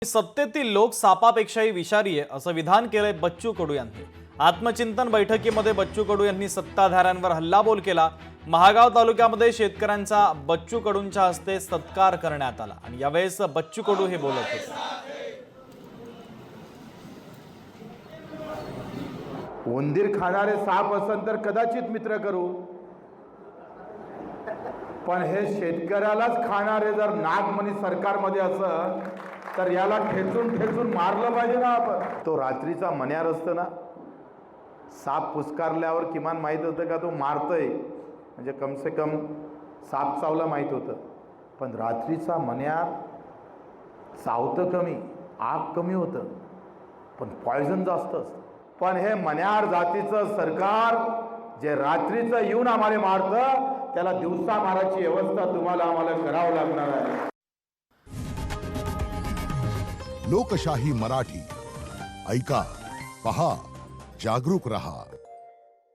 सत्तेतील लोक सापापेक्षाही विषारी आहे असं विधान केलंय बच्चू कडू यांनी। आत्मचिंतन बैठकीमध्ये बच्चू कडू यांनी सत्ताधाऱ्यांवर हल्लाबोल केला। महागाव तालुक्यामध्ये शेतकऱ्यांचा बच्चू कडूंच्या हस्ते सत्कार करण्यात आला आणि यावेळेस बच्चू कडू हे बोलत होते। उंदीर खाणारे साप असन तर कदाचित मित्र करू, पण हे शेतकऱ्यालाच खाणारे जर नागमणी सरकारमध्ये असं तर याला ठेचून ठेचून मारलं पाहिजे ना आपण। तो रात्रीचा मन्यार असतो ना, साप पुस्कारल्यावर किमान माहीत होतं का तो मारतोय, म्हणजे कम से कम साप चावला माहीत होतं, पण रात्रीचा मन्यार चावतं कमी, आग कमी होतं, पण पॉयझन जास्त असतं। पण हे मन्यार जातीचं सरकार जे रात्रीचं येऊन आम्हाला मारतं, त्याला दिवसा मारायची व्यवस्था तुम्हाला आम्हाला करावं लागणार आहे। लोकशाही मराठी ऐका, पहा, जागरूक रहा।